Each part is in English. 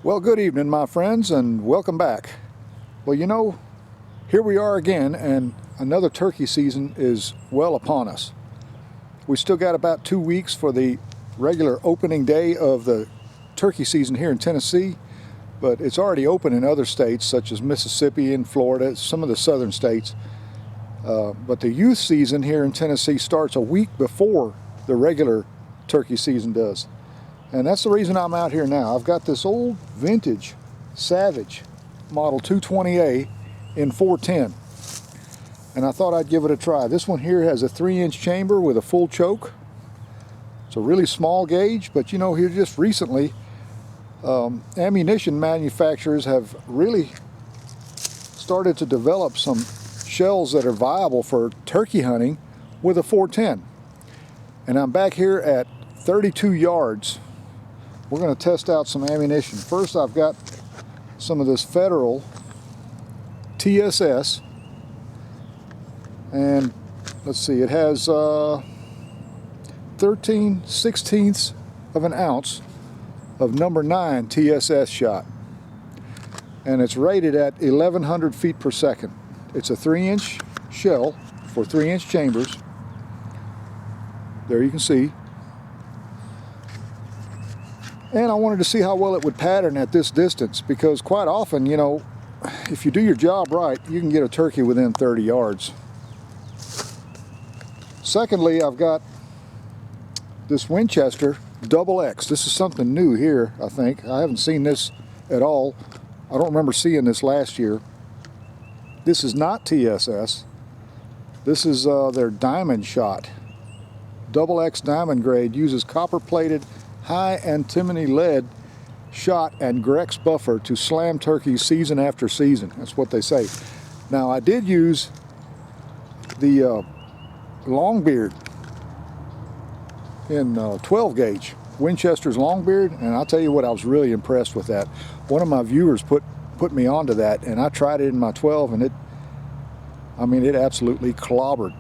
Well, good evening, my friends, and welcome back. Well, you know, here we are again, and another turkey season is well upon us. We still got about 2 weeks for the regular opening day of the turkey season here in Tennessee, but it's already open in other states such as Mississippi and Florida, some of the southern states. But the youth season here in Tennessee starts a week before the regular turkey season does. And that's the reason I'm out here now. I've got this old vintage Savage model 220A in 410. And I thought I'd give it a try. This one here has a 3-inch chamber with a full choke. It's a really small gauge, but you know, here just recently, ammunition manufacturers have really started to develop some shells that are viable for turkey hunting with a 410. And I'm back here at 32 yards. We're going to test out some ammunition. First, I've got some of this Federal TSS, and let's see, it has 13/16 of an ounce of number 9 TSS shot, and it's rated at 1100 feet per second. It's a 3-inch shell for 3-inch chambers. There you can see. And I wanted to see how well it would pattern at this distance, because quite often, you know, if you do your job right, you can get a turkey within 30 yards. Secondly, I've got this Winchester X. This is something new here, I think. I haven't seen this at all. I don't remember seeing this last year. This is not TSS. This is their diamond shot. X diamond grade, uses copper-plated high antimony lead shot and Grex buffer to slam turkeys season after season. That's what they say. Now, I did use the Longbeard in 12 gauge, Winchester's Longbeard, and I'll tell you what, I was really impressed with that. One of my viewers put me onto that, and I tried it in my 12, and it absolutely clobbered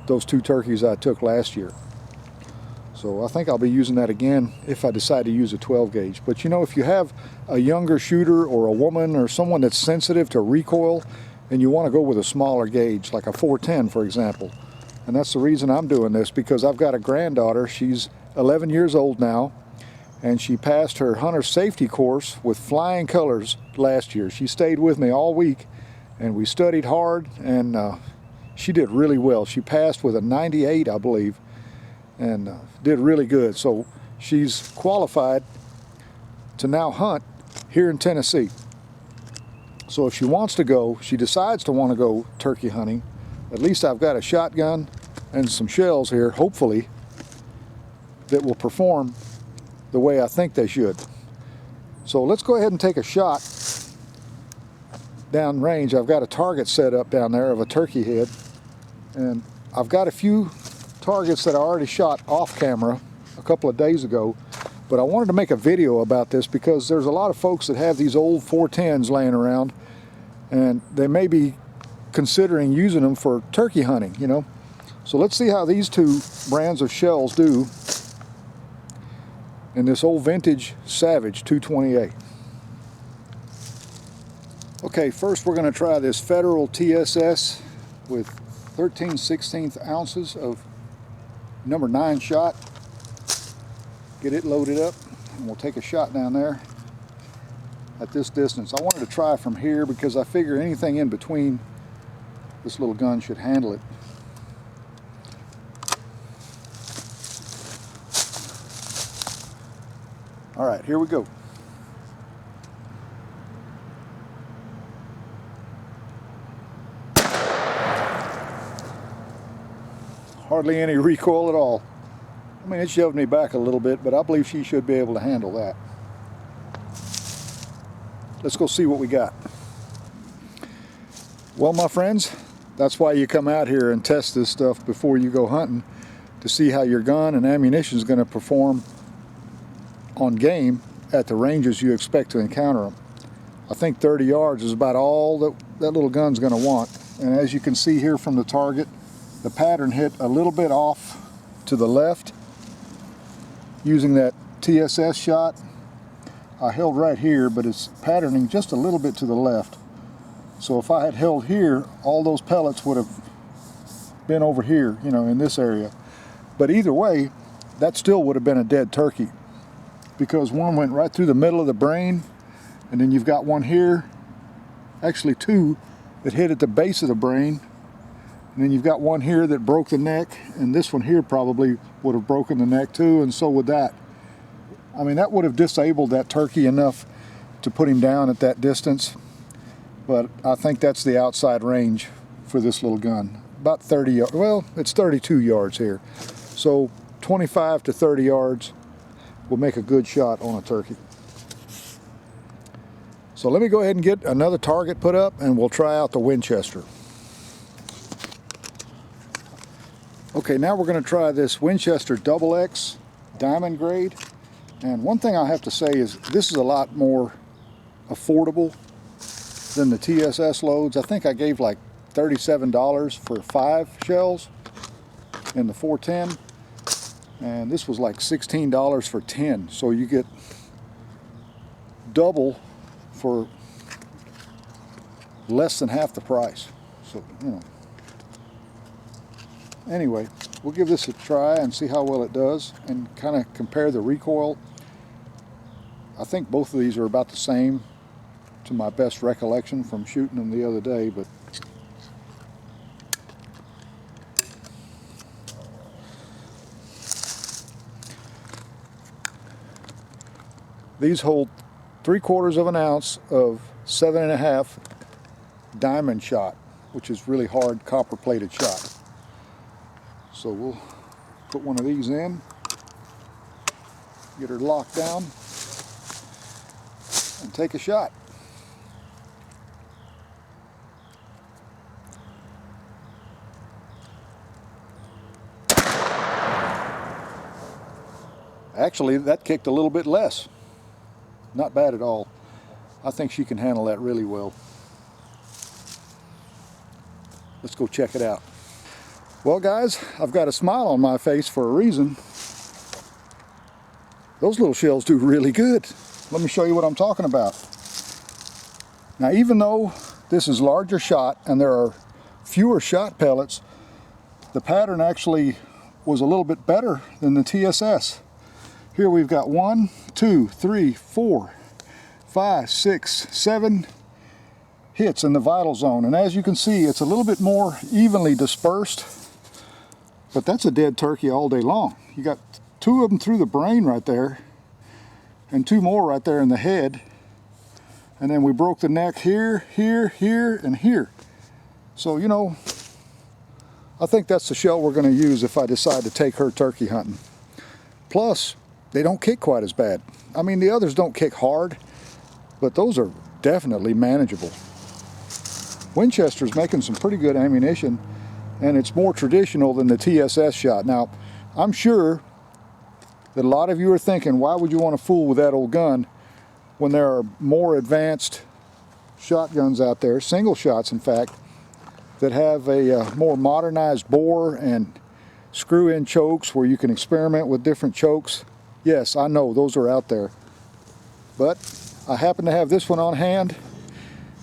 those 2 turkeys I took last year. So I think I'll be using that again if I decide to use a 12 gauge. But you know, if you have a younger shooter or a woman or someone that's sensitive to recoil and you want to go with a smaller gauge, like a 410 for example, and that's the reason I'm doing this, because I've got a granddaughter. She's 11 years old now, and she passed her hunter safety course with flying colors last year. She stayed with me all week, and we studied hard, and she did really well. She passed with a 98, I believe, and did really good. So she's qualified to now hunt here in Tennessee. So if she wants to go, she decides to want to go turkey hunting, at least I've got a shotgun and some shells here, hopefully, that will perform the way I think they should. So let's go ahead and take a shot down range. I've got a target set up down there of a turkey head, and I've got a few targets that I already shot off camera a couple of days ago, but I wanted to make a video about this because there's a lot of folks that have these old 410s laying around, and they may be considering using them for turkey hunting, you know. So let's see how these 2 brands of shells do in this old vintage Savage 220A. Okay, first we're going to try this Federal TSS with 13/16 ounces of number 9 shot. Get it loaded up, and we'll take a shot down there at this distance. I wanted to try from here because I figure anything in between, this little gun should handle it. All right, here we go. Hardly any recoil at all. I mean, it shoved me back a little bit, but I believe she should be able to handle that. Let's go see what we got. Well, my friends, that's why you come out here and test this stuff before you go hunting, to see how your gun and ammunition is going to perform on game at the ranges you expect to encounter them. I think 30 yards is about all that little gun's going to want. And as you can see here from the target, the pattern hit a little bit off to the left, using that TSS shot. I held right here, but it's patterning just a little bit to the left. So if I had held here, all those pellets would have been over here, you know, in this area. But either way, that still would have been a dead turkey, because one went right through the middle of the brain, and then you've got one here, actually two, that hit at the base of the brain, and then you've got one here that broke the neck, and this one here probably would have broken the neck too, and so would that. I mean, that would have disabled that turkey enough to put him down at that distance, but I think that's the outside range for this little gun. About 30 yards, well, it's 32 yards here. So 25 to 30 yards will make a good shot on a turkey. So let me go ahead and get another target put up, and we'll try out the Winchester. Okay, now we're going to try this Winchester XX diamond grade. And one thing I have to say is this is a lot more affordable than the TSS loads. I think I gave like $37 for 5 shells in the 410, and this was like $16 for 10. So you get double for less than half the price. So, you know. Anyway, we'll give this a try and see how well it does, and kind of compare the recoil. I think both of these are about the same to my best recollection from shooting them the other day, but these hold 3/4 of an ounce of 7.5 diamond shot, which is really hard copper plated shot. So we'll put one of these in, get her locked down, and take a shot. Actually, that kicked a little bit less. Not bad at all. I think she can handle that really well. Let's go check it out. Well guys, I've got a smile on my face for a reason. Those little shells do really good. Let me show you what I'm talking about. Now, even though this is larger shot and there are fewer shot pellets, the pattern actually was a little bit better than the TSS. Here we've got 1, 2, 3, 4, 5, 6, 7 hits in the vital zone. And as you can see, it's a little bit more evenly dispersed, but that's a dead turkey all day long. You got 2 of them through the brain right there, and 2 more right there in the head. And then we broke the neck here, here, here, and here. So, you know, I think that's the shell we're going to use if I decide to take her turkey hunting. Plus, they don't kick quite as bad. I mean, the others don't kick hard, but those are definitely manageable. Winchester's making some pretty good ammunition, and it's more traditional than the TSS shot. Now, I'm sure that a lot of you are thinking, why would you want to fool with that old gun when there are more advanced shotguns out there, single shots in fact, that have a more modernized bore and screw-in chokes where you can experiment with different chokes. Yes, I know those are out there, but I happen to have this one on hand,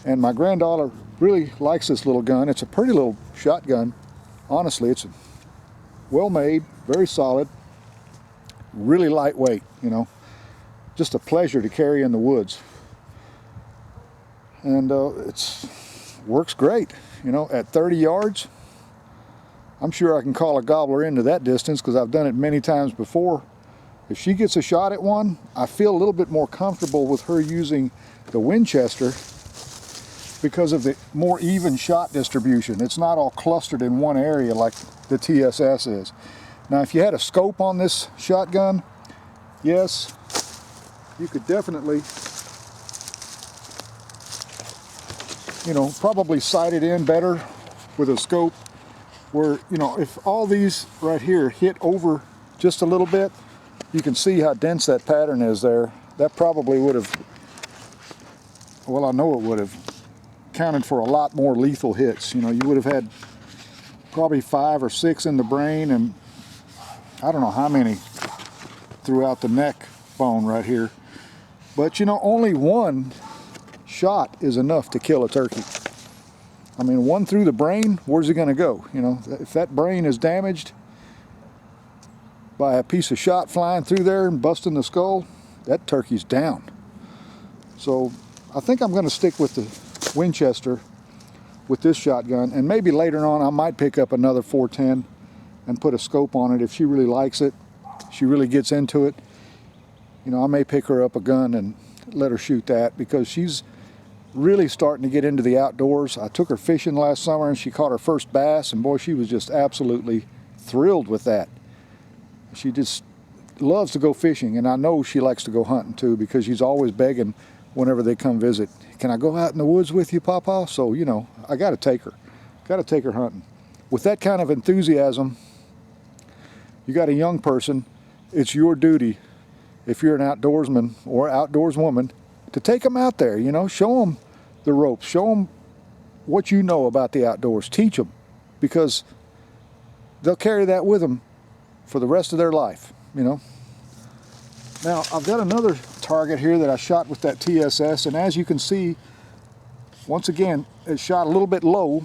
and my granddaughter really likes this little gun. It's a pretty little shotgun. Honestly, it's well made, very solid, really lightweight, you know, just a pleasure to carry in the woods. And it works great, you know, at 30 yards. I'm sure I can call a gobbler into that distance because I've done it many times before. If she gets a shot at one, I feel a little bit more comfortable with her using the Winchester because of the more even shot distribution. It's not all clustered in one area like the TSS is. Now, if you had a scope on this shotgun, yes, you could definitely, you know, probably sight it in better with a scope where, you know, if all these right here hit over just a little bit, you can see how dense that pattern is there. That probably would have, well, I know it would have counted for a lot more lethal hits. You know, you would have had probably 5 or 6 in the brain, and I don't know how many throughout the neck bone right here. But you know, only one shot is enough to kill a turkey. I mean, one through the brain, where's it going to go? You know, if that brain is damaged by a piece of shot flying through there and busting the skull, that turkey's down. So I think I'm going to stick with the Winchester with this shotgun, and maybe later on I might pick up another 410 and put a scope on it if she really likes it, she really gets into it. You know, I may pick her up a gun and let her shoot that, because she's really starting to get into the outdoors. I took her fishing last summer and she caught her first bass, and boy, she was just absolutely thrilled with that. She just loves to go fishing, and I know she likes to go hunting too, because she's always begging whenever they come visit, can I go out in the woods with you, Papa? So, you know, I got to take her hunting. With that kind of enthusiasm, you got a young person, it's your duty, if you're an outdoorsman or outdoorswoman, to take them out there, you know, show them the ropes, show them what you know about the outdoors, teach them, because they'll carry that with them for the rest of their life, you know. Now, I've got another target here that I shot with that TSS, and as you can see, once again, it shot a little bit low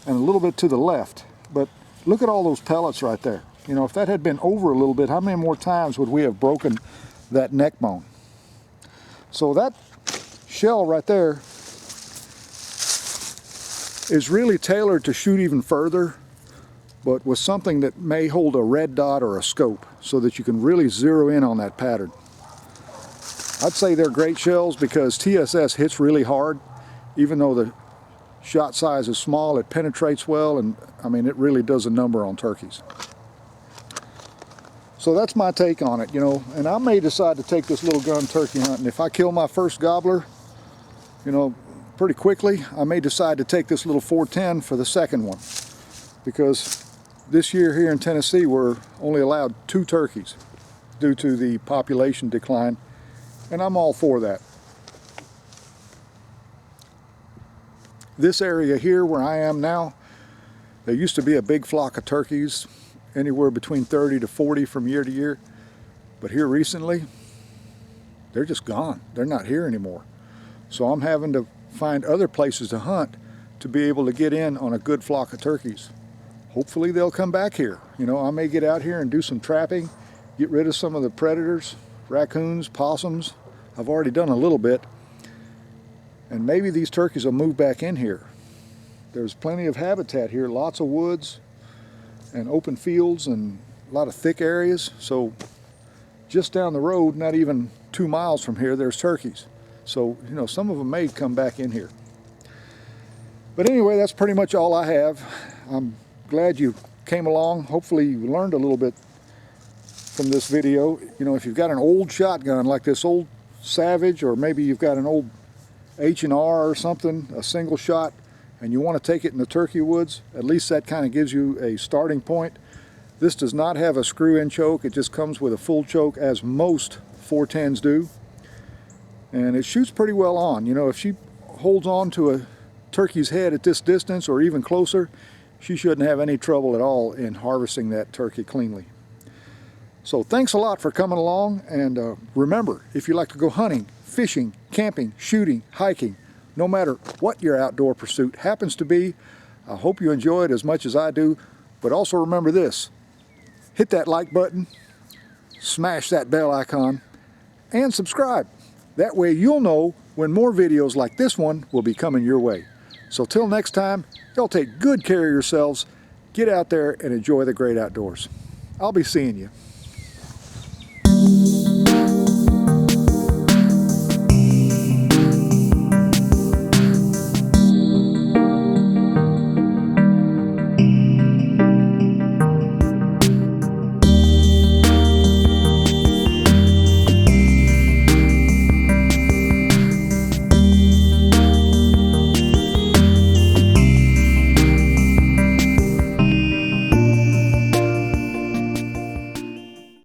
and a little bit to the left, but look at all those pellets right there. You know, if that had been over a little bit, how many more times would we have broken that neck bone? So that shell right there is really tailored to shoot even further, but with something that may hold a red dot or a scope so that you can really zero in on that pattern. I'd say they're great shells because TSS hits really hard. Even though the shot size is small, it penetrates well, and I mean, it really does a number on turkeys. So that's my take on it, you know, and I may decide to take this little gun turkey hunting. If I kill my first gobbler, you know, pretty quickly, I may decide to take this little 410 for the second one, because this year here in Tennessee we're only allowed 2 turkeys due to the population decline, and I'm all for that. This area here where I am now, there used to be a big flock of turkeys, anywhere between 30 to 40 from year to year, but here recently they're just gone. They're not here anymore. So I'm having to find other places to hunt to be able to get in on a good flock of turkeys. Hopefully they'll come back here. You know, I may get out here and do some trapping, get rid of some of the predators, raccoons, possums. I've already done a little bit, and maybe these turkeys will move back in here. There's plenty of habitat here, lots of woods and open fields and a lot of thick areas. So just down the road, not even 2 miles from here, there's turkeys. So, you know, some of them may come back in here. But anyway, that's pretty much all I have. I'm glad you came along. Hopefully you learned a little bit from this video. You know, if you've got an old shotgun like this old Savage, or maybe you've got an old H&R or something, a single shot, and you want to take it in the turkey woods, at least that kind of gives you a starting point. This does not have a screw-in choke. It just comes with a full choke, as most 410s do. And it shoots pretty well on. You know, if she holds on to a turkey's head at this distance or even closer, she shouldn't have any trouble at all in harvesting that turkey cleanly. So thanks a lot for coming along, and remember, if you like to go hunting, fishing, camping, shooting, hiking, no matter what your outdoor pursuit happens to be, I hope you enjoy it as much as I do. But also remember this, hit that like button, smash that bell icon, and subscribe. That way you'll know when more videos like this one will be coming your way. So till next time, y'all take good care of yourselves, get out there and enjoy the great outdoors. I'll be seeing you.